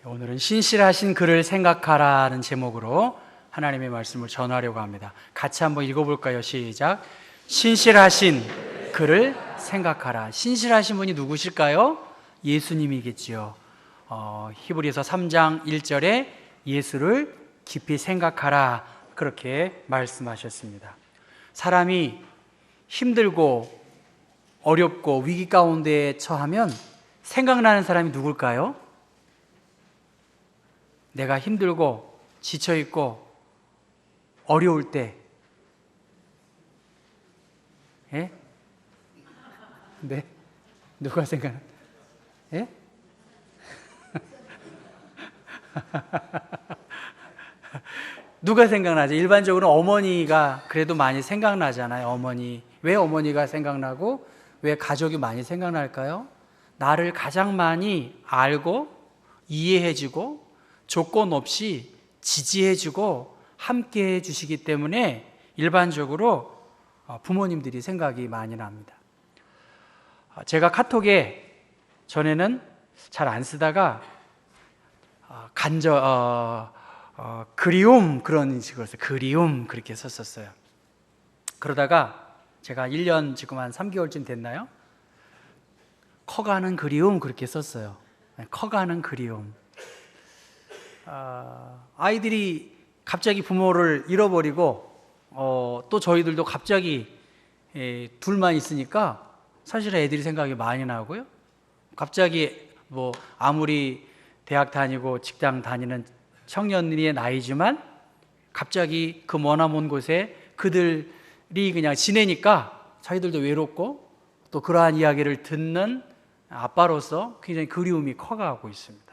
오늘은 신실하신 그를 생각하라는 제목으로 하나님의 말씀을 전하려고 합니다. 같이 한번 읽어볼까요? 시작. 신실하신 그를 생각하라. 신실하신 분이 누구실까요? 예수님이겠지요. 히브리서 3장 1절에 예수를 깊이 생각하라, 그렇게 말씀하셨습니다. 사람이 힘들고 어렵고 위기 가운데 처하면 생각나는 사람이 누굴까요? 내가 힘들고 지쳐있고 어려울 때, 예? 네? 누가 생각나? 예? 누가 생각나죠? 일반적으로 어머니가 그래도 많이 생각나잖아요. 어머니. 왜 어머니가 생각나고 왜 가족이 많이 생각날까요? 나를 가장 많이 알고 이해해주고 조건 없이 지지해주고 함께해 주시기 때문에 일반적으로 부모님들이 생각이 많이 납니다. 제가 카톡에 전에는 잘 안 쓰다가 그리움, 그런 식으로 써요. 그리움, 그렇게 썼었어요. 그러다가 제가 1년 지금 한 3개월쯤 됐나요? 커가는 그리움, 그렇게 썼어요. 커가는 그리움. 아이들이 갑자기 부모를 잃어버리고 또 저희들도 갑자기 둘만 있으니까 사실 애들이 생각이 많이 나고요. 갑자기 뭐 아무리 대학 다니고 직장 다니는 청년의 나이지만 갑자기 그 머나먼 곳에 그들이 그냥 지내니까 저희들도 외롭고 또 그러한 이야기를 듣는 아빠로서 굉장히 그리움이 커가고 있습니다.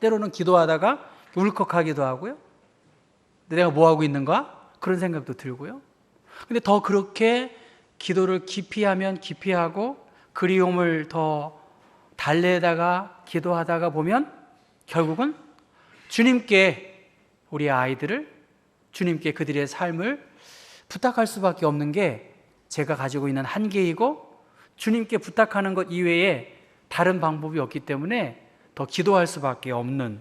때로는 기도하다가 울컥하기도 하고요. 내가 뭐 하고 있는가? 그런 생각도 들고요. 근데 더 그렇게 기도를 깊이 하면 깊이 하고 그리움을 더 달래다가 기도하다가 보면 결국은 주님께 우리 아이들을, 주님께 그들의 삶을 부탁할 수밖에 없는 게 제가 가지고 있는 한계이고 주님께 부탁하는 것 이외에 다른 방법이 없기 때문에 더 기도할 수밖에 없는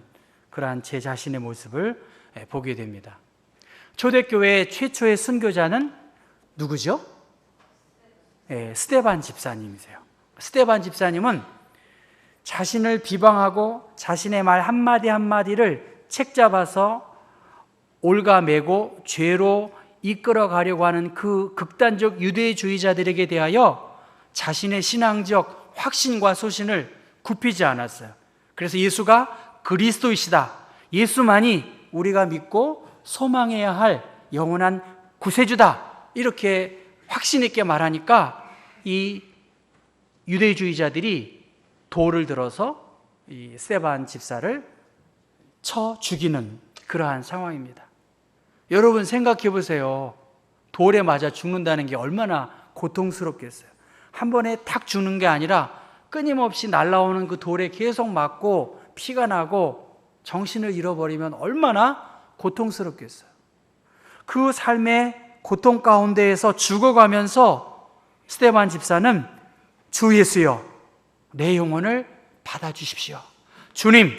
그러한 제 자신의 모습을 보게 됩니다. 초대교회 최초의 선교자는 누구죠? 스데반 집사님이세요. 스데반 집사님은 자신을 비방하고 자신의 말 한마디 한마디를 책잡아서 올가매고 죄로 이끌어가려고 하는 그 극단적 유대주의자들에게 대하여 자신의 신앙적 확신과 소신을 굽히지 않았어요. 그래서 예수가 그리스도이시다, 예수만이 우리가 믿고 소망해야 할 영원한 구세주다, 이렇게 확신 있게 말하니까 이 유대주의자들이 돌을 들어서 이 스데반 집사를 쳐 죽이는 그러한 상황입니다. 여러분 생각해 보세요. 돌에 맞아 죽는다는 게 얼마나 고통스럽겠어요. 한 번에 탁 죽는 게 아니라 끊임없이 날아오는 그 돌에 계속 맞고 피가 나고 정신을 잃어버리면 얼마나 고통스럽겠어요. 그 삶의 고통 가운데에서 죽어가면서 스데반 집사는 주 예수여, 내 영혼을 받아주십시오. 주님,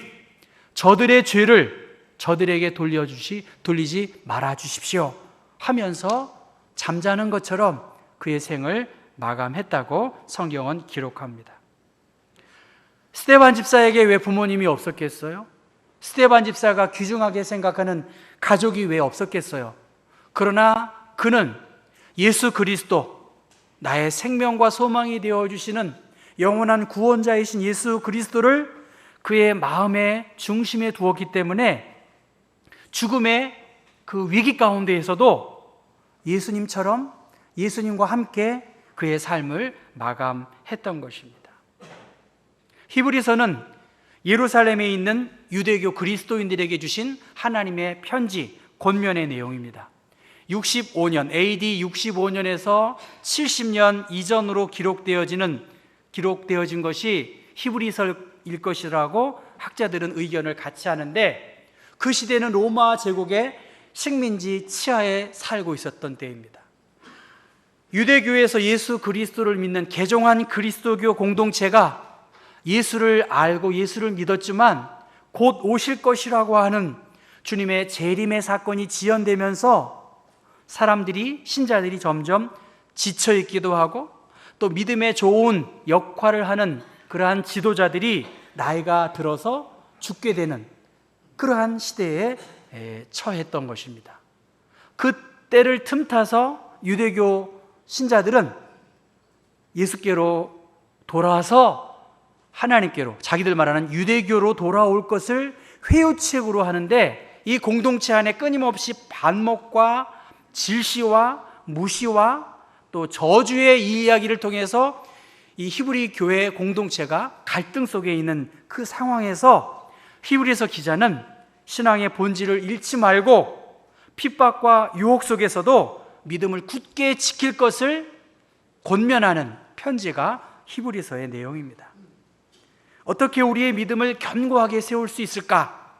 저들의 죄를 저들에게 돌리지 말아주십시오 하면서 잠자는 것처럼 그의 생을 마감했다고 성경은 기록합니다. 스데반 집사에게 왜 부모님이 없었겠어요? 스데반 집사가 귀중하게 생각하는 가족이 왜 없었겠어요? 그러나 그는 예수 그리스도, 나의 생명과 소망이 되어주시는 영원한 구원자이신 예수 그리스도를 그의 마음의 중심에 두었기 때문에 죽음의 그 위기 가운데에서도 예수님처럼 예수님과 함께 그의 삶을 마감했던 것입니다. 히브리서는 예루살렘에 있는 유대교 그리스도인들에게 주신 하나님의 편지, 권면의 내용입니다. 65년, AD 65년에서 70년 이전으로 기록되어진 것이 히브리서일 것이라고 학자들은 의견을 같이 하는데, 그 시대는 로마 제국의 식민지 치하에 살고 있었던 때입니다. 유대교에서 예수 그리스도를 믿는 개종한 그리스도교 공동체가 예수를 알고 예수를 믿었지만 곧 오실 것이라고 하는 주님의 재림의 사건이 지연되면서 사람들이, 신자들이 점점 지쳐있기도 하고 또 믿음의 좋은 역할을 하는 그러한 지도자들이 나이가 들어서 죽게 되는 그러한 시대에 처했던 것입니다. 그 때를 틈타서 유대교 신자들은 예수께로 돌아와서 하나님께로, 자기들 말하는 유대교로 돌아올 것을 회유책으로 하는데, 이 공동체 안에 끊임없이 반목과 질시와 무시와 또 저주의 이 이야기를 통해서 이 히브리 교회 공동체가 갈등 속에 있는 그 상황에서 히브리서 기자는 신앙의 본질을 잃지 말고 핍박과 유혹 속에서도 믿음을 굳게 지킬 것을 권면하는 편지가 히브리서의 내용입니다. 어떻게 우리의 믿음을 견고하게 세울 수 있을까?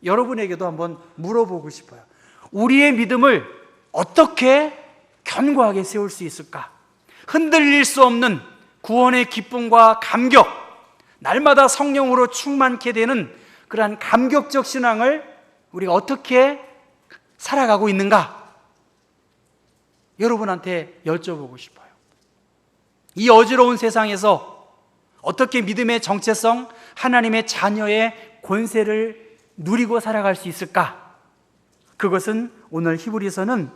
여러분에게도 한번 물어보고 싶어요. 우리의 믿음을 어떻게 견고하게 세울 수 있을까? 흔들릴 수 없는 구원의 기쁨과 감격, 날마다 성령으로 충만케 되는 그러한 감격적 신앙을 우리가 어떻게 살아가고 있는가? 여러분한테 여쭤보고 싶어요. 이 어지러운 세상에서 어떻게 믿음의 정체성, 하나님의 자녀의 권세를 누리고 살아갈 수 있을까? 그것은 오늘 히브리서는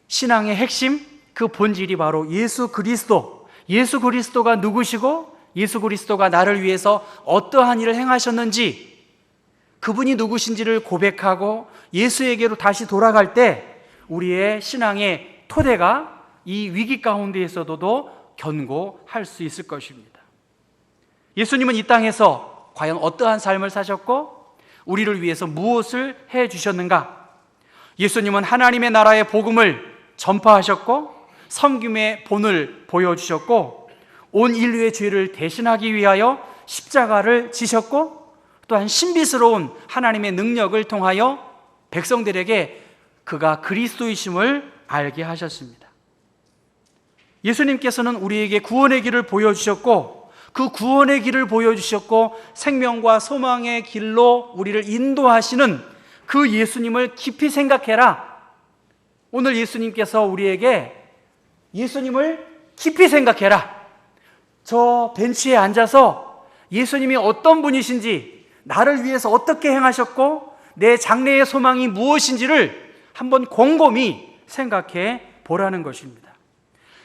신앙의 핵심, 그 본질이 바로 예수 그리스도가 누구시고 예수 그리스도가 나를 위해서 어떠한 일을 행하셨는지, 그분이 누구신지를 고백하고 예수에게로 다시 돌아갈 때 우리의 신앙의 토대가 이 위기 가운데에서도 견고할 수 있을 것입니다. 예수님은 이 땅에서 과연 어떠한 삶을 사셨고 우리를 위해서 무엇을 해 주셨는가? 예수님은 하나님의 나라의 복음을 전파하셨고 섬김의 본을 보여주셨고 온 인류의 죄를 대신하기 위하여 십자가를 지셨고 또한 신비스러운 하나님의 능력을 통하여 백성들에게 그가 그리스도이심을 알게 하셨습니다. 예수님께서는 우리에게 구원의 길을 보여주셨고 그 구원의 길을 보여주셨고 생명과 소망의 길로 우리를 인도하시는 그 예수님을 깊이 생각해라. 오늘 예수님께서 우리에게 예수님을 깊이 생각해라. 저 벤치에 앉아서 예수님이 어떤 분이신지, 나를 위해서 어떻게 행하셨고 내 장래의 소망이 무엇인지를 한번 곰곰이 생각해 보라는 것입니다.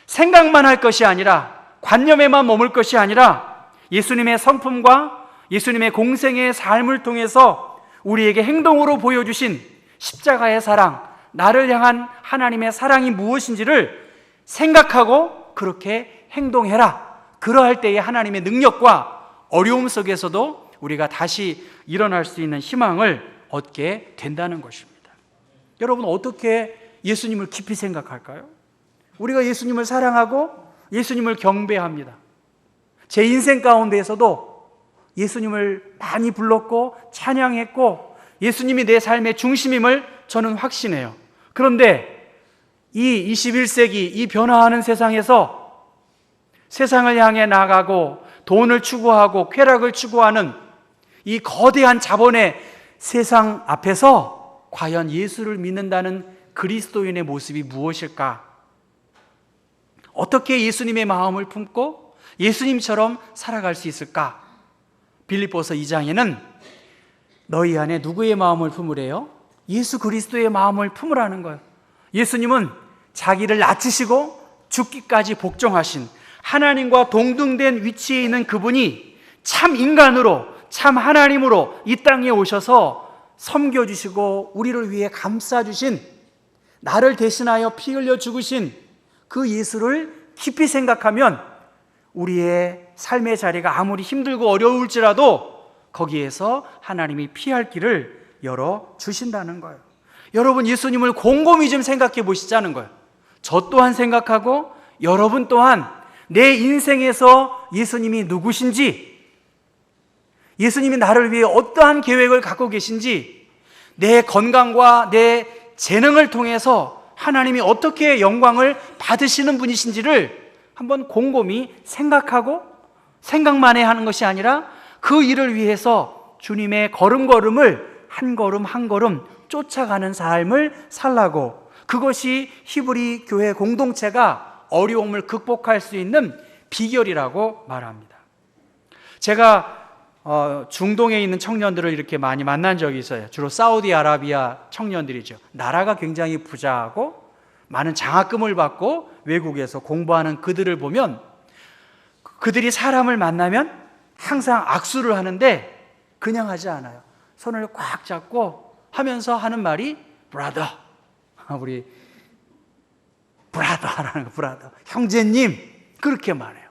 생각만 할 것이 아니라, 관념에만 머물 것이 아니라 예수님의 성품과 예수님의 공생의 삶을 통해서 우리에게 행동으로 보여주신 십자가의 사랑, 나를 향한 하나님의 사랑이 무엇인지를 생각하고 그렇게 행동해라. 그러할 때에 하나님의 능력과 어려움 속에서도 우리가 다시 일어날 수 있는 희망을 얻게 된다는 것입니다. 여러분, 어떻게 예수님을 깊이 생각할까요? 우리가 예수님을 사랑하고 예수님을 경배합니다. 제 인생 가운데에서도 예수님을 많이 불렀고 찬양했고 예수님이 내 삶의 중심임을 저는 확신해요. 그런데 이 21세기 이 변화하는 세상에서 세상을 향해 나가고 돈을 추구하고 쾌락을 추구하는 이 거대한 자본의 세상 앞에서 과연 예수를 믿는다는 그리스도인의 모습이 무엇일까? 어떻게 예수님의 마음을 품고 예수님처럼 살아갈 수 있을까? 빌립보서 2장에는 너희 안에 누구의 마음을 품으래요? 예수 그리스도의 마음을 품으라는 거예요. 예수님은 자기를 낮추시고 죽기까지 복종하신 하나님과 동등된 위치에 있는 그분이 참 인간으로, 참 하나님으로 이 땅에 오셔서 섬겨주시고 우리를 위해 감싸주신, 나를 대신하여 피 흘려 죽으신 그 예수를 깊이 생각하면 우리의 삶의 자리가 아무리 힘들고 어려울지라도 거기에서 하나님이 피할 길을 열어주신다는 거예요. 여러분, 예수님을 곰곰이 좀 생각해 보시자는 거예요. 저 또한 생각하고 여러분 또한 내 인생에서 예수님이 누구신지, 예수님이 나를 위해 어떠한 계획을 갖고 계신지, 내 건강과 내 재능을 통해서 하나님이 어떻게 영광을 받으시는 분이신지를 한번 곰곰이 생각하고 생각만 해야 하는 것이 아니라 그 일을 위해서 주님의 걸음걸음을 한 걸음 한 걸음 쫓아가는 삶을 살라고, 그것이 히브리 교회 공동체가 어려움을 극복할 수 있는 비결이라고 말합니다. 제가 중동에 있는 청년들을 이렇게 많이 만난 적이 있어요. 주로 사우디아라비아 청년들이죠. 나라가 굉장히 부자하고 많은 장학금을 받고 외국에서 공부하는 그들을 보면, 그들이 사람을 만나면 항상 악수를 하는데 그냥 하지 않아요. 손을 꽉 잡고 하면서 하는 말이 브라더, 우리 브라더라는 거, 브라더, 형제님, 그렇게 말해요.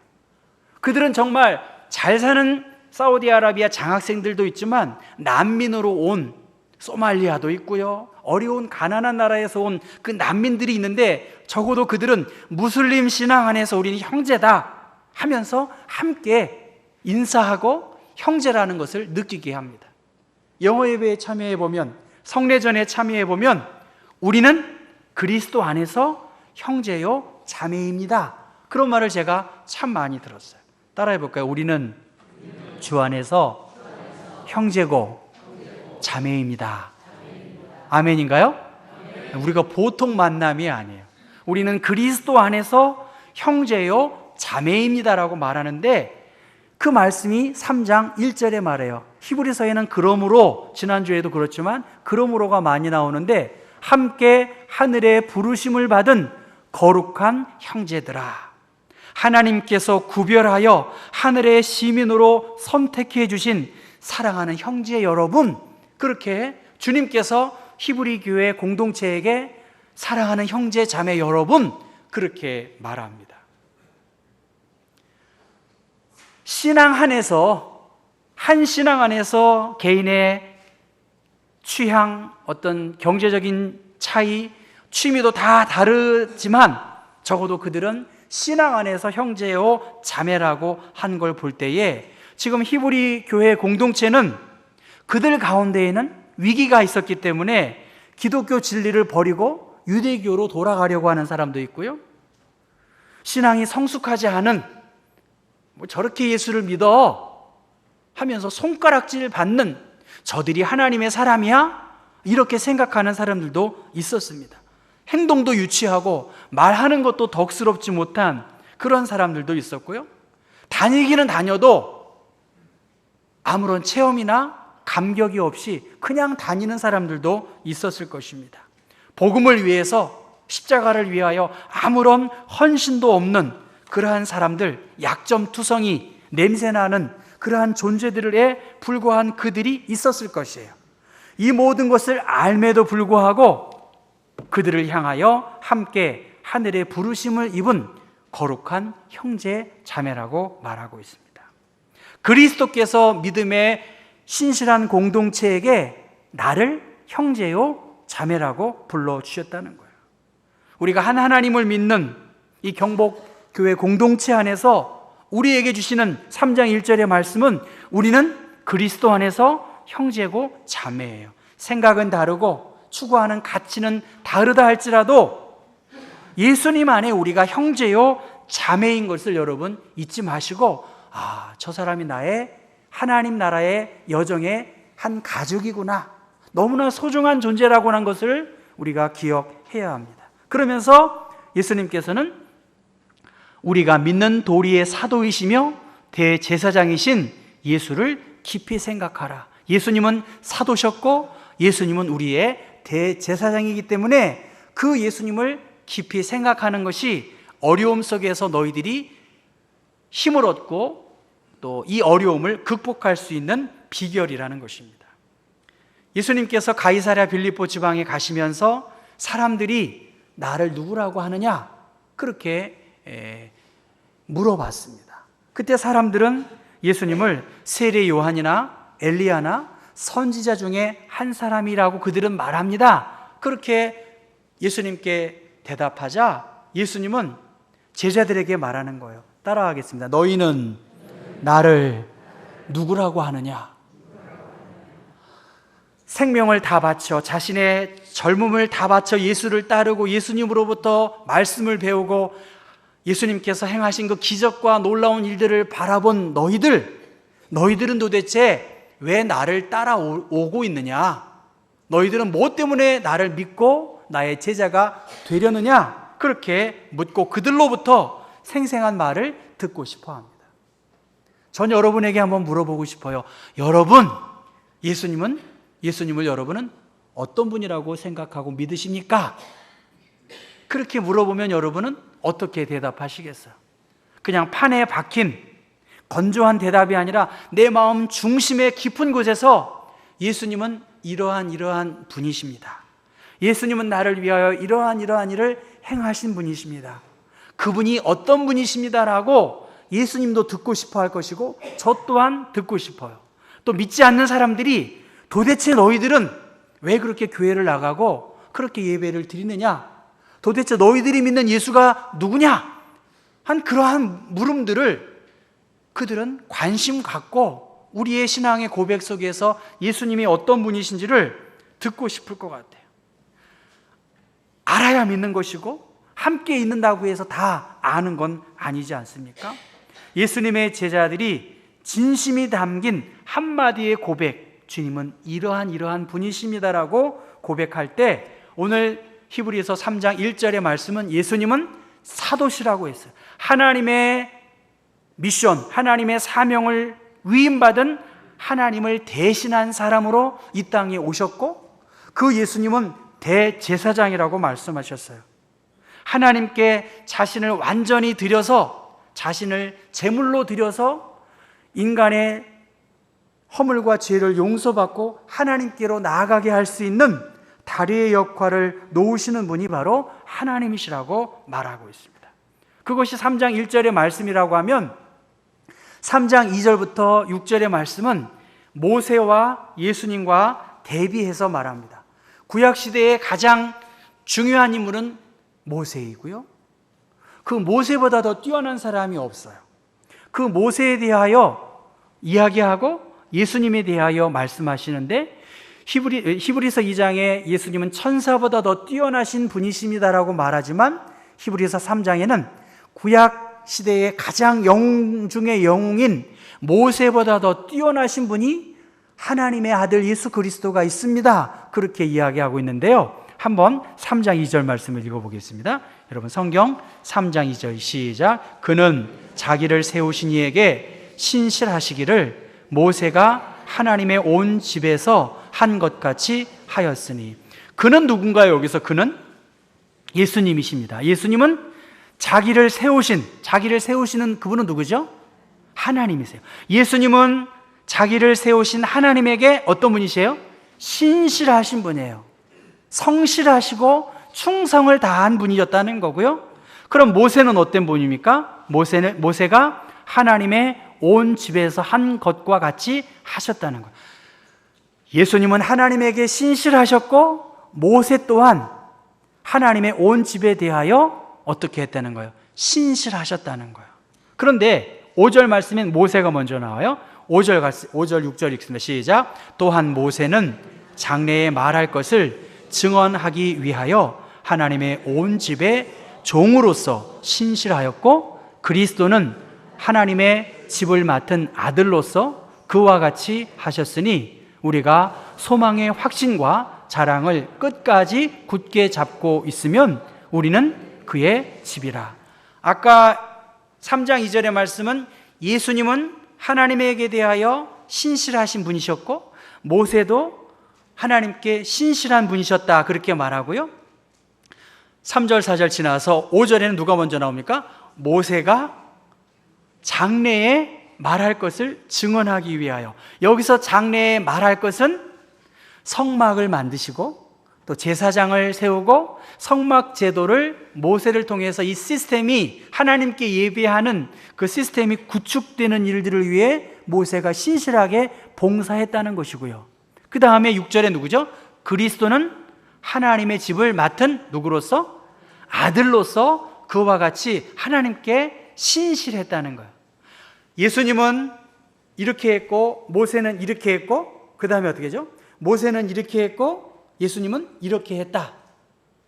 그들은 정말 잘 사는 사우디아라비아 장학생들도 있지만 난민으로 온 소말리아도 있고요, 어려운 가난한 나라에서 온 그 난민들이 있는데 적어도 그들은 무슬림 신앙 안에서 우리는 형제다 하면서 함께 인사하고 형제라는 것을 느끼게 합니다. 영어 예배에 참여해 보면, 성례전에 참여해 보면 우리는 그리스도 안에서 형제요 자매입니다, 그런 말을 제가 참 많이 들었어요. 따라해 볼까요? 우리는 주 안에서 형제고 자매입니다. 아멘인가요? 우리가 보통 만남이 아니에요. 우리는 그리스도 안에서 형제요 자매입니다라고 말하는데, 그 말씀이 3장 1절에 말해요. 히브리서에는 그러므로, 지난주에도 그렇지만 그러므로가 많이 나오는데, 함께 하늘의 부르심을 받은 거룩한 형제들아, 하나님께서 구별하여 하늘의 시민으로 선택해 주신 사랑하는 형제 여러분, 그렇게 주님께서 히브리 교회 공동체에게 사랑하는 형제 자매 여러분, 그렇게 말합니다. 신앙 안에서, 한 신앙 안에서 개인의 취향, 어떤 경제적인 차이, 취미도 다 다르지만 적어도 그들은 신앙 안에서 형제요 자매라고 한 걸 볼 때에, 지금 히브리 교회 공동체는 그들 가운데에는 위기가 있었기 때문에 기독교 진리를 버리고 유대교로 돌아가려고 하는 사람도 있고요, 신앙이 성숙하지 않은, 뭐 저렇게 예수를 믿어 하면서 손가락질 받는, 저들이 하나님의 사람이야? 이렇게 생각하는 사람들도 있었습니다. 행동도 유치하고 말하는 것도 덕스럽지 못한 그런 사람들도 있었고요, 다니기는 다녀도 아무런 체험이나 감격이 없이 그냥 다니는 사람들도 있었을 것입니다. 복음을 위해서, 십자가를 위하여 아무런 헌신도 없는 그러한 사람들, 약점투성이, 냄새나는 그러한 존재들에 불과한 그들이 있었을 것이에요. 이 모든 것을 알매도 불구하고 그들을 향하여 함께 하늘의 부르심을 입은 거룩한 형제 자매라고 말하고 있습니다. 그리스도께서 믿음의 신실한 공동체에게 나를 형제요 자매라고 불러주셨다는 거예요. 우리가 한 하나님을 믿는 이 경복교회 공동체 안에서 우리에게 주시는 3장 1절의 말씀은, 우리는 그리스도 안에서 형제고 자매예요. 생각은 다르고 추구하는 가치는 다르다 할지라도 예수님 안에 우리가 형제요 자매인 것을 여러분 잊지 마시고, 저 사람이 나의 하나님 나라의 여정의 한 가족이구나, 너무나 소중한 존재라고 하는 것을 우리가 기억해야 합니다. 그러면서 예수님께서는 우리가 믿는 도리의 사도이시며 대제사장이신 예수를 깊이 생각하라. 예수님은 사도셨고 예수님은 우리의 대제사장이기 때문에 그 예수님을 깊이 생각하는 것이 어려움 속에서 너희들이 힘을 얻고 또 이 어려움을 극복할 수 있는 비결이라는 것입니다. 예수님께서 가이사랴 빌립보 지방에 가시면서 사람들이 나를 누구라고 하느냐, 그렇게 물어봤습니다. 그때 사람들은 예수님을 세례 요한이나 엘리야나 선지자 중에 한 사람이라고 그들은 말합니다. 그렇게 예수님께 대답하자 예수님은 제자들에게 말하는 거예요. 따라하겠습니다. 너희는 나를 누구라고 하느냐? 생명을 다 바쳐, 자신의 젊음을 다 바쳐 예수를 따르고 예수님으로부터 말씀을 배우고 예수님께서 행하신 그 기적과 놀라운 일들을 바라본 너희들은 도대체 왜 나를 따라오고 있느냐? 너희들은 뭐 때문에 나를 믿고 나의 제자가 되려느냐? 그렇게 묻고 그들로부터 생생한 말을 듣고 싶어 합니다. 전 여러분에게 한번 물어보고 싶어요. 여러분, 예수님을 여러분은 어떤 분이라고 생각하고 믿으십니까? 그렇게 물어보면 여러분은 어떻게 대답하시겠어요? 그냥 판에 박힌 건조한 대답이 아니라 내 마음 중심의 깊은 곳에서 예수님은 이러한 분이십니다. 예수님은 나를 위하여 이러한 일을 행하신 분이십니다. 그분이 어떤 분이십니다라고 예수님도 듣고 싶어 할 것이고 저 또한 듣고 싶어요. 또 믿지 않는 사람들이 도대체 너희들은 왜 그렇게 교회를 나가고 그렇게 예배를 드리느냐? 도대체 너희들이 믿는 예수가 누구냐? 한 그러한 물음들을 그들은 관심 갖고 우리의 신앙의 고백 속에서 예수님이 어떤 분이신지를 듣고 싶을 것 같아요. 알아야 믿는 것이고 함께 있는다고 해서 다 아는 건 아니지 않습니까? 예수님의 제자들이 진심이 담긴 한마디의 고백, 주님은 이러한 분이십니다라고 고백할 때 오늘 히브리서 3장 1절의 말씀은 예수님은 사도시라고 했어요. 하나님의 미션, 하나님의 사명을 위임받은 하나님을 대신한 사람으로 이 땅에 오셨고 그 예수님은 대제사장이라고 말씀하셨어요. 하나님께 자신을 완전히 드려서 자신을 제물로 드려서 인간의 허물과 죄를 용서받고 하나님께로 나아가게 할 수 있는 다리의 역할을 놓으시는 분이 바로 하나님이시라고 말하고 있습니다. 그것이 3장 1절의 말씀이라고 하면 3장 2절부터 6절의 말씀은 모세와 예수님과 대비해서 말합니다. 구약시대의 가장 중요한 인물은 모세이고요. 그 모세보다 더 뛰어난 사람이 없어요. 그 모세에 대하여 이야기하고 예수님에 대하여 말씀하시는데 히브리서 2장에 예수님은 천사보다 더 뛰어나신 분이십니다라고 말하지만 히브리서 3장에는 구약 시대의 가장 영웅 중의 영웅인 모세보다 더 뛰어나신 분이 하나님의 아들 예수 그리스도가 있습니다. 그렇게 이야기하고 있는데요. 한번 3장 2절 말씀을 읽어보겠습니다. 여러분 성경 3장 2절 시작. 그는 자기를 세우신 이에게 신실하시기를 모세가 하나님의 온 집에서 한 것 같이 하였으니. 그는 누군가요? 여기서 그는 예수님이십니다. 예수님은 자기를 세우시는 그분은 누구죠? 하나님이세요. 예수님은 자기를 세우신 하나님에게 어떤 분이세요? 신실하신 분이에요. 성실하시고 충성을 다한 분이었다는 거고요. 그럼 모세는 어떤 분입니까? 모세가 하나님의 온 집에서 한 것과 같이 하셨다는 거예요. 예수님은 하나님에게 신실하셨고 모세 또한 하나님의 온 집에 대하여 어떻게 했다는 거예요? 신실하셨다는 거예요. 그런데 5절 말씀엔 모세가 먼저 나와요. 5절, 6절 읽습니다. 시작. 또한 모세는 장래에 말할 것을 증언하기 위하여 하나님의 온 집의 종으로서 신실하였고 그리스도는 하나님의 집을 맡은 아들로서 그와 같이 하셨으니 우리가 소망의 확신과 자랑을 끝까지 굳게 잡고 있으면 우리는 그의 집이라. 아까 3장 2절의 말씀은 예수님은 하나님에게 대하여 신실하신 분이셨고 모세도 하나님께 신실한 분이셨다 그렇게 말하고요. 3절 4절 지나서 5절에는 누가 먼저 나옵니까? 모세가 장래에 말할 것을 증언하기 위하여. 여기서 장래에 말할 것은 성막을 만드시고 또 제사장을 세우고 성막 제도를 모세를 통해서 이 시스템이 하나님께 예배하는 그 시스템이 구축되는 일들을 위해 모세가 신실하게 봉사했다는 것이고요. 그 다음에 6절에 누구죠? 그리스도는 하나님의 집을 맡은 누구로서? 아들로서 그와 같이 하나님께 신실했다는 거예요. 예수님은 이렇게 했고 모세는 이렇게 했고 그 다음에 어떻게 하죠? 모세는 이렇게 했고 예수님은 이렇게 했다.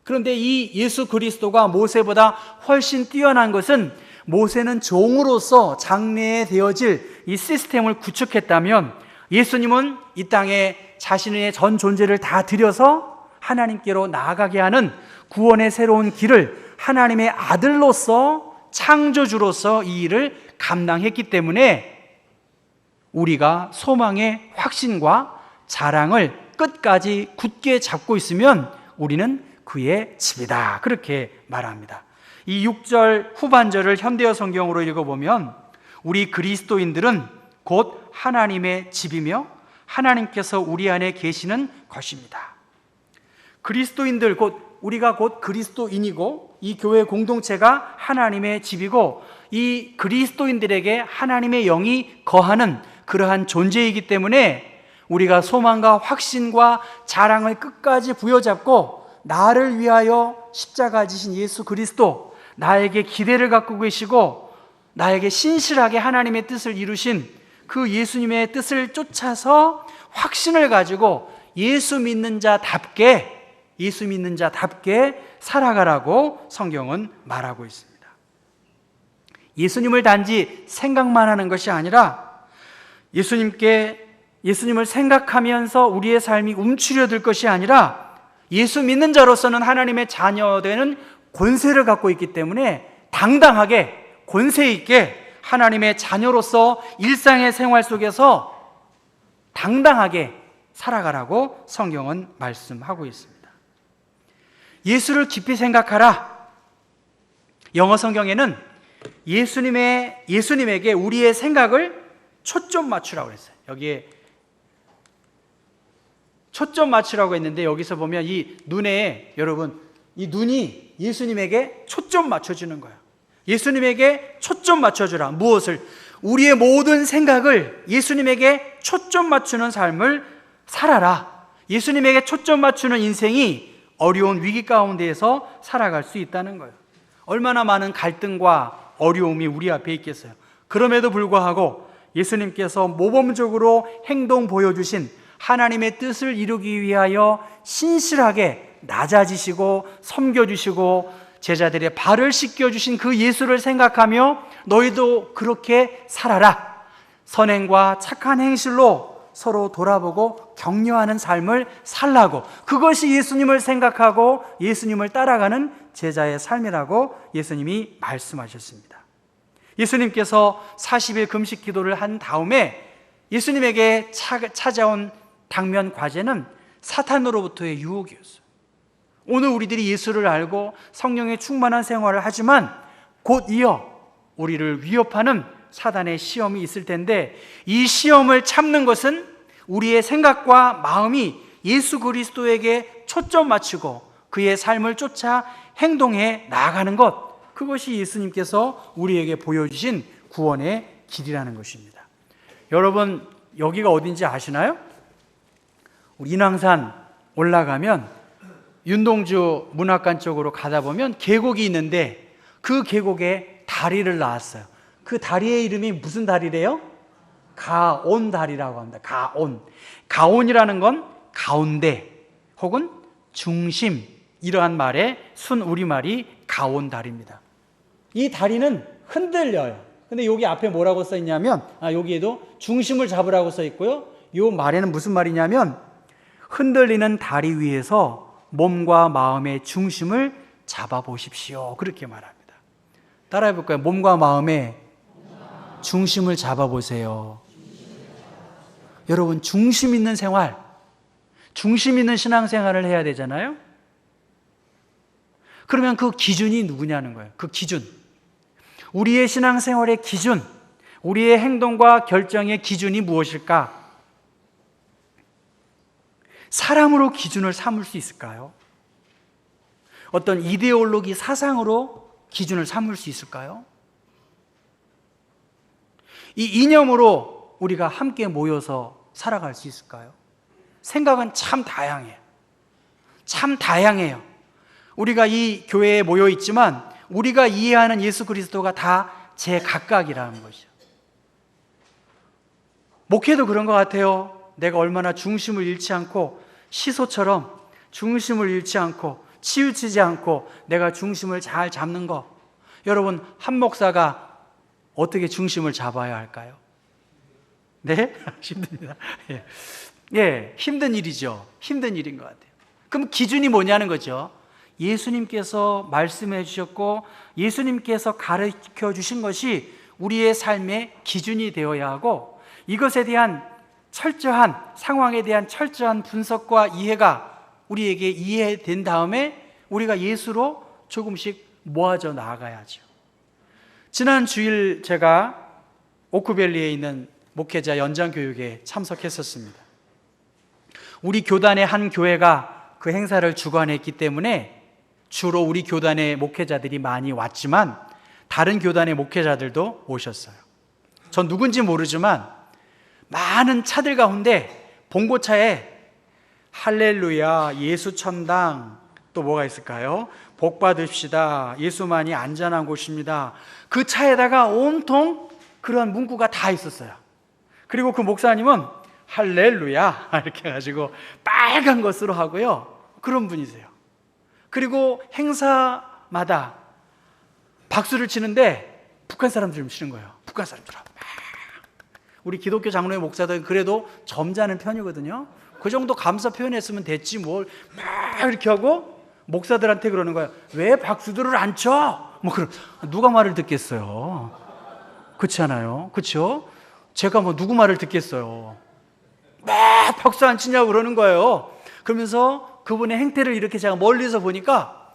그런데 이 예수 그리스도가 모세보다 훨씬 뛰어난 것은 모세는 종으로서 장래에 되어질 이 시스템을 구축했다면 예수님은 이 땅에 자신의 전 존재를 다 들여서 하나님께로 나아가게 하는 구원의 새로운 길을 하나님의 아들로서, 창조주로서 이 일을 감당했기 때문에 우리가 소망의 확신과 자랑을 끝까지 굳게 잡고 있으면 우리는 그의 집이다, 그렇게 말합니다. 이 6절 후반절을 현대어 성경으로 읽어보면 우리 그리스도인들은 곧 하나님의 집이며 하나님께서 우리 안에 계시는 것입니다. 그리스도인들, 우리가 곧 그리스도인이고 이 교회 공동체가 하나님의 집이고 이 그리스도인들에게 하나님의 영이 거하는 그러한 존재이기 때문에 우리가 소망과 확신과 자랑을 끝까지 부여잡고 나를 위하여 십자가 지신 예수 그리스도, 나에게 기대를 갖고 계시고 나에게 신실하게 하나님의 뜻을 이루신 그 예수님의 뜻을 쫓아서 확신을 가지고 예수 믿는 자답게 살아가라고 성경은 말하고 있습니다. 예수님을 단지 생각만 하는 것이 아니라 예수님을 생각하면서 우리의 삶이 움츠려들 것이 아니라 예수 믿는 자로서는 하나님의 자녀되는 권세를 갖고 있기 때문에 당당하게 권세 있게 하나님의 자녀로서 일상의 생활 속에서 당당하게 살아가라고 성경은 말씀하고 있습니다. 예수를 깊이 생각하라. 영어 성경에는 예수님에게 우리의 생각을 초점 맞추라고 했어요. 여기에 초점 맞추라고 했는데 여기서 보면 이 눈에, 여러분, 이 눈이 예수님에게 초점 맞춰주는 거예요. 예수님에게 초점 맞춰주라. 무엇을? 우리의 모든 생각을 예수님에게 초점 맞추는 삶을 살아라. 예수님에게 초점 맞추는 인생이 어려운 위기 가운데에서 살아갈 수 있다는 거예요. 얼마나 많은 갈등과 어려움이 우리 앞에 있겠어요. 그럼에도 불구하고 예수님께서 모범적으로 행동 보여주신 하나님의 뜻을 이루기 위하여 신실하게 낮아지시고 섬겨주시고 제자들의 발을 씻겨주신 그 예수를 생각하며 너희도 그렇게 살아라. 선행과 착한 행실로 서로 돌아보고 격려하는 삶을 살라고, 그것이 예수님을 생각하고 예수님을 따라가는 제자의 삶이라고 예수님이 말씀하셨습니다. 예수님께서 40일 금식 기도를 한 다음에 예수님에게 찾아온 당면 과제는 사탄으로부터의 유혹이었어요. 오늘 우리들이 예수를 알고 성령의 충만한 생활을 하지만 곧 이어 우리를 위협하는 사단의 시험이 있을 텐데, 이 시험을 참는 것은 우리의 생각과 마음이 예수 그리스도에게 초점 맞추고 그의 삶을 쫓아 행동해 나아가는 것, 그것이 예수님께서 우리에게 보여주신 구원의 길이라는 것입니다. 여러분, 여기가 어딘지 아시나요? 우리 인왕산 올라가면 윤동주 문학관 쪽으로 가다 보면 계곡이 있는데 그 계곡에 다리를 놨어요. 그 다리의 이름이 무슨 다리래요? 가온다리라고 합니다. 가온이라는 건 가운데 혹은 중심, 이러한 말의 순 우리말이 가온다리입니다. 이 다리는 흔들려요. 근데 여기 앞에 뭐라고 써 있냐면, 여기에도 중심을 잡으라고 써 있고요. 이 말에는 무슨 말이냐면 흔들리는 다리 위에서 몸과 마음의 중심을 잡아보십시오, 그렇게 말합니다. 따라해 볼까요? 몸과 마음의 중심을 잡아보세요. 여러분, 중심 있는 생활, 중심 있는 신앙생활을 해야 되잖아요. 그러면 그 기준이 누구냐는 거예요. 그 기준, 우리의 신앙생활의 기준, 우리의 행동과 결정의 기준이 무엇일까? 사람으로 기준을 삼을 수 있을까요? 어떤 이데올로기 사상으로 기준을 삼을 수 있을까요? 이 이념으로 우리가 함께 모여서 살아갈 수 있을까요? 생각은 참 다양해요. 참 다양해요. 우리가 이 교회에 모여 있지만 우리가 이해하는 예수 그리스도가 다 제각각이라는 것이죠. 목회도 그런 것 같아요. 내가 얼마나 중심을 잃지 않고, 시소처럼 중심을 잃지 않고 치우치지 않고 내가 중심을 잘 잡는 것. 여러분, 한 목사가 어떻게 중심을 잡아야 할까요? 네? 힘듭니다. 예. 예, 힘든 일이죠. 힘든 일인 것 같아요. 그럼 기준이 뭐냐는 거죠. 예수님께서 말씀해 주셨고 예수님께서 가르쳐 주신 것이 우리의 삶의 기준이 되어야 하고, 이것에 대한 철저한 상황에 대한 철저한 분석과 이해가 우리에게 이해된 다음에 우리가 예수로 조금씩 모아져 나아가야죠. 지난 주일 제가 오크밸리에 있는 목회자 연장교육에 참석했었습니다. 우리 교단의 한 교회가 그 행사를 주관했기 때문에 주로 우리 교단의 목회자들이 많이 왔지만 다른 교단의 목회자들도 오셨어요. 전 누군지 모르지만 많은 차들 가운데 봉고차에 할렐루야, 예수 천당, 또 뭐가 있을까요? 복 받읍시다, 예수만이 안전한 곳입니다. 그 차에다가 온통 그런 문구가 다 있었어요. 그리고 그 목사님은 할렐루야 이렇게 해가지고 빨간 것으로 하고요. 그런 분이세요. 그리고 행사마다 박수를 치는데 북한 사람들이 치는 거예요. 북한 사람들. 우리 기독교 장로의 목사들은 그래도 점잖은 편이거든요. 그 정도 감사 표현했으면 됐지 뭘 막 이렇게 하고 목사들한테 그러는 거예요. 왜 박수들을 안 쳐? 뭐 그런, 누가 말을 듣겠어요? 그렇지 않아요? 그렇죠? 제가 뭐 누구 말을 듣겠어요? 막 박수 안 치냐고 그러는 거예요. 그러면서 그분의 행태를 이렇게 제가 멀리서 보니까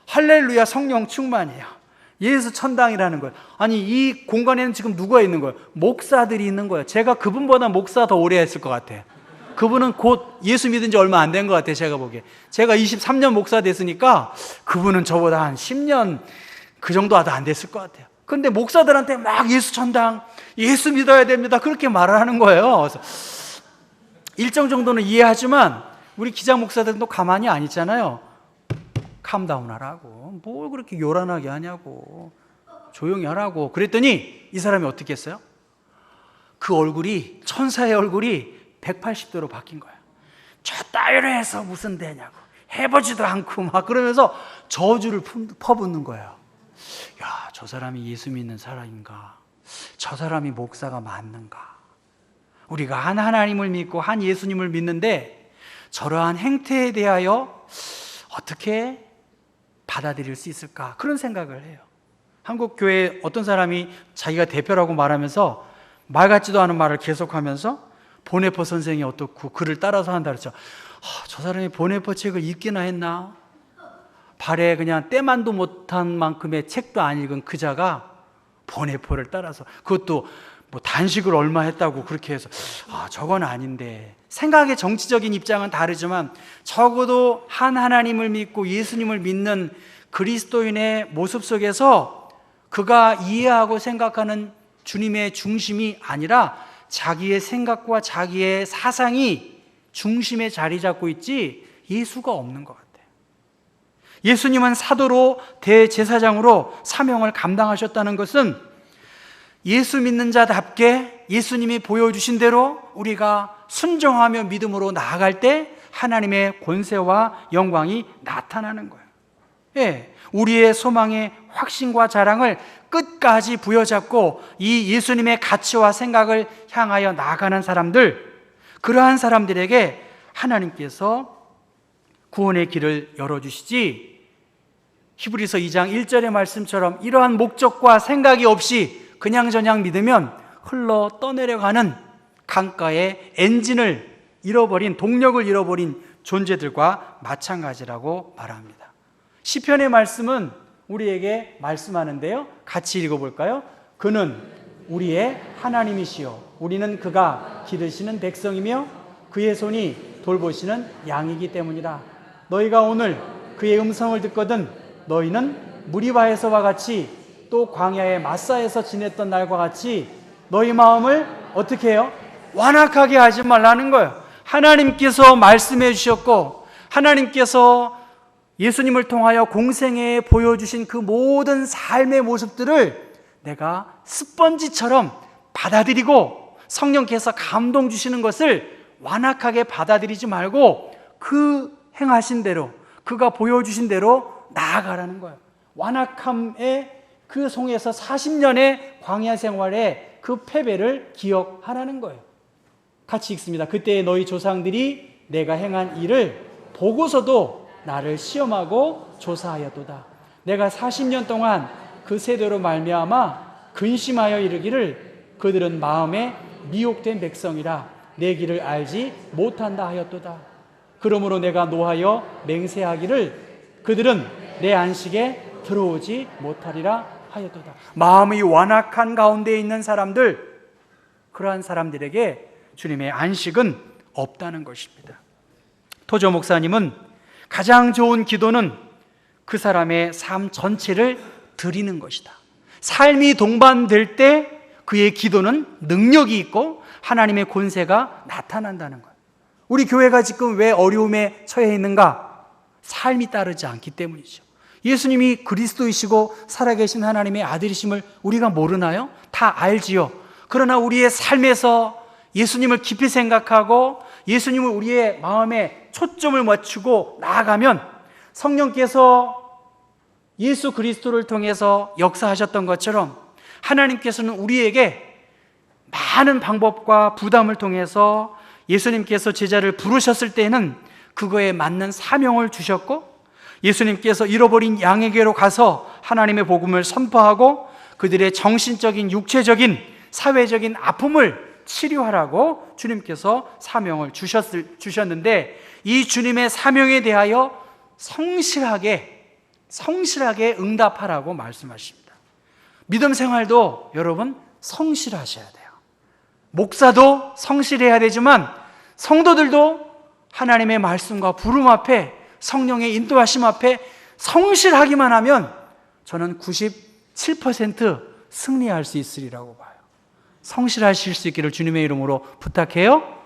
할렐루야 성령 충만이야, 예수 천당이라는 거예요. 아니 이 공간에는 지금 누가 있는 거예요? 목사들이 있는 거예요. 제가 그분보다 목사 더 오래 했을 것 같아. 그분은 곧 예수 믿은 지 얼마 안 된 것 같아요. 제가 보기에. 제가 23년 목사 됐으니까 그분은 저보다 한 10년 그 정도도 안 됐을 것 같아요. 그런데 목사들한테 막 예수 천당, 예수 믿어야 됩니다, 그렇게 말을 하는 거예요. 그래서 일정 정도는 이해하지만 우리 기장 목사들은 또 가만히 안 있잖아요. 캄다운 하라고, 뭘 그렇게 요란하게 하냐고, 조용히 하라고. 그랬더니 이 사람이 어떻게 했어요? 그 얼굴이, 천사의 얼굴이 180도로 바뀐 거예요. 저 따위로 해서 무슨 되냐고, 해보지도 않고 막 그러면서 저주를 퍼붓는 거예요. 야, 저 사람이 예수 믿는 사람인가? 저 사람이 목사가 맞는가? 우리가 한 하나님을 믿고 한 예수님을 믿는데 저러한 행태에 대하여 어떻게 받아들일 수 있을까? 그런 생각을 해요. 한국 교회 어떤 사람이 자기가 대표라고 말하면서 말 같지도 않은 말을 계속하면서 보네퍼 선생이 어떻고 그를 따라서 한다 그랬죠. 저 사람이 보네퍼 책을 읽기나 했나? 발에 그냥 때만도 못한 만큼의 책도 안 읽은 그 자가 보네퍼를 따라서, 그것도 뭐 단식을 얼마 했다고 그렇게 해서 저건 아닌데. 생각의 정치적인 입장은 다르지만 적어도 한 하나님을 믿고 예수님을 믿는 그리스도인의 모습 속에서 그가 이해하고 생각하는 주님의 중심이 아니라 자기의 생각과 자기의 사상이 중심에 자리 잡고 있지 예수가 없는 것 같아요. 예수님은 사도로 대제사장으로 사명을 감당하셨다는 것은 예수 믿는 자답게 예수님이 보여주신 대로 우리가 순종하며 믿음으로 나아갈 때 하나님의 권세와 영광이 나타나는 거예요. 예, 우리의 소망의 확신과 자랑을 끝까지 부여잡고 이 예수님의 가치와 생각을 향하여 나아가는 사람들, 그러한 사람들에게 하나님께서 구원의 길을 열어주시지, 히브리서 2장 1절의 말씀처럼 이러한 목적과 생각이 없이 그냥저냥 믿으면 흘러 떠내려가는 강가의 엔진을 잃어버린, 동력을 잃어버린 존재들과 마찬가지라고 말합니다. 시편의 말씀은 우리에게 말씀하는데요, 같이 읽어볼까요? 그는 우리의 하나님이시요 우리는 그가 기르시는 백성이며 그의 손이 돌보시는 양이기 때문이라. 너희가 오늘 그의 음성을 듣거든 너희는 무리바에서와 같이 또 광야의 마사에서 지냈던 날과 같이 너희 마음을 어떻게 해요? 완악하게 하지 말라는 거예요. 하나님께서 말씀해 주셨고 하나님께서 예수님을 통하여 공생애에 보여주신 그 모든 삶의 모습들을 내가 스펀지처럼 받아들이고 성령께서 감동 주시는 것을 완악하게 받아들이지 말고 그 행하신 대로, 그가 보여주신 대로 나아가라는 거예요. 완악함의 그 송에서 40년의 광야 생활의 그 패배를 기억하라는 거예요. 같이 읽습니다. 그때 너희 조상들이 내가 행한 일을 보고서도 나를 시험하고 조사하였도다. 내가 40년 동안 그 세대로 말미암아 근심하여 이르기를 그들은 마음에 미혹된 백성이라 내 길을 알지 못한다 하였도다. 그러므로 내가 노하여 맹세하기를 그들은 내 안식에 들어오지 못하리라 하였도다. 마음이 완악한 가운데 있는 사람들, 그러한 사람들에게 주님의 안식은 없다는 것입니다. 토저 목사님은 가장 좋은 기도는 그 사람의 삶 전체를 드리는 것이다. 삶이 동반될 때 그의 기도는 능력이 있고 하나님의 권세가 나타난다는 것. 우리 교회가 지금 왜 어려움에 처해 있는가? 삶이 따르지 않기 때문이죠. 예수님이 그리스도이시고 살아계신 하나님의 아들이심을 우리가 모르나요? 다 알지요. 그러나 우리의 삶에서 예수님을 깊이 생각하고 예수님을 우리의 마음에 초점을 맞추고 나아가면 성령께서 예수 그리스도를 통해서 역사하셨던 것처럼 하나님께서는 우리에게 많은 방법과 부담을 통해서 예수님께서 제자를 부르셨을 때는 그거에 맞는 사명을 주셨고, 예수님께서 잃어버린 양에게로 가서 하나님의 복음을 선포하고 그들의 정신적인, 육체적인, 사회적인 아픔을 치료하라고 주님께서 사명을 주셨는데, 이 주님의 사명에 대하여 성실하게 응답하라고 말씀하십니다. 믿음 생활도 여러분 성실하셔야 돼요. 목사도 성실해야 되지만 성도들도 하나님의 말씀과 부름 앞에, 성령의 인도하심 앞에 성실하기만 하면 저는 97% 승리할 수 있으리라고 봐요. 성실하실 수 있기를 주님의 이름으로 부탁해요.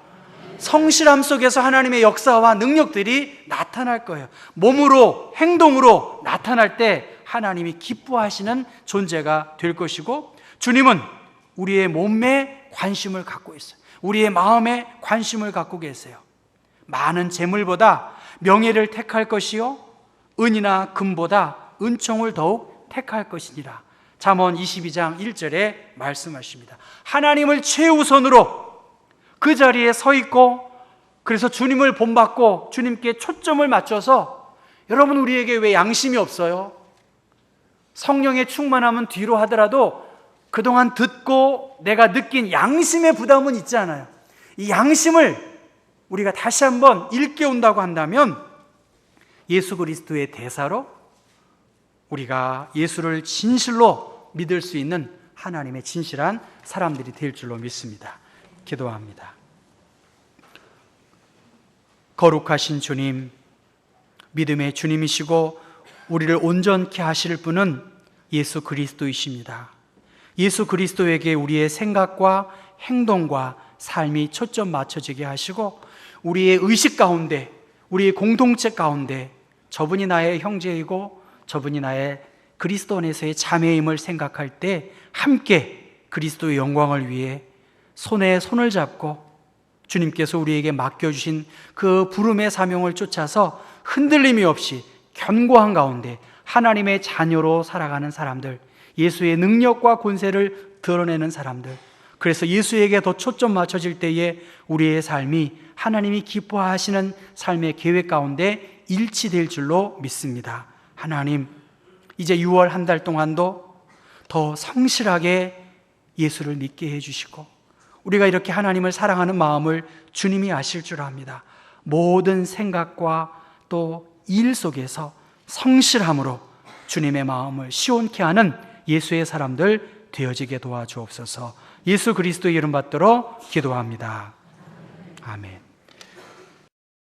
성실함 속에서 하나님의 역사와 능력들이 나타날 거예요. 몸으로, 행동으로 나타날 때 하나님이 기뻐하시는 존재가 될 것이고, 주님은 우리의 몸에 관심을 갖고 있어요. 우리의 마음에 관심을 갖고 계세요. 많은 재물보다 명예를 택할 것이요 은이나 금보다 은총을 더욱 택할 것이니라. 잠언 22장 1절에 말씀하십니다. 하나님을 최우선으로 그 자리에 서 있고, 그래서 주님을 본받고 주님께 초점을 맞춰서, 여러분 우리에게 왜 양심이 없어요? 성령의 충만함은 뒤로 하더라도 그동안 듣고 내가 느낀 양심의 부담은 있지 않아요. 이 양심을 우리가 다시 한번 일깨운다고 한다면 예수 그리스도의 대사로 우리가 예수를 진실로 믿을 수 있는 하나님의 진실한 사람들이 될 줄로 믿습니다. 기도합니다. 거룩하신 주님, 믿음의 주님이시고 우리를 온전케 하실 분은 예수 그리스도이십니다. 예수 그리스도에게 우리의 생각과 행동과 삶이 초점 맞춰지게 하시고, 우리의 의식 가운데, 우리의 공동체 가운데 저분이 나의 형제이고 저분이 나의 그리스도 안에서의 자매임을 생각할 때 함께 그리스도의 영광을 위해 손에 손을 잡고 주님께서 우리에게 맡겨주신 그 부름의 사명을 쫓아서 흔들림이 없이 견고한 가운데 하나님의 자녀로 살아가는 사람들, 예수의 능력과 권세를 드러내는 사람들, 그래서 예수에게 더 초점 맞춰질 때에 우리의 삶이 하나님이 기뻐하시는 삶의 계획 가운데 일치될 줄로 믿습니다. 하나님, 이제 6월 한 달 동안도 더 성실하게 예수를 믿게 해주시고, 우리가 이렇게 하나님을 사랑하는 마음을 주님이 아실 줄 압니다. 모든 생각과 또 일 속에서 성실함으로 주님의 마음을 시원케 하는 예수의 사람들 되어지게 도와주옵소서. 예수 그리스도의 이름 받들어 기도합니다. 아멘.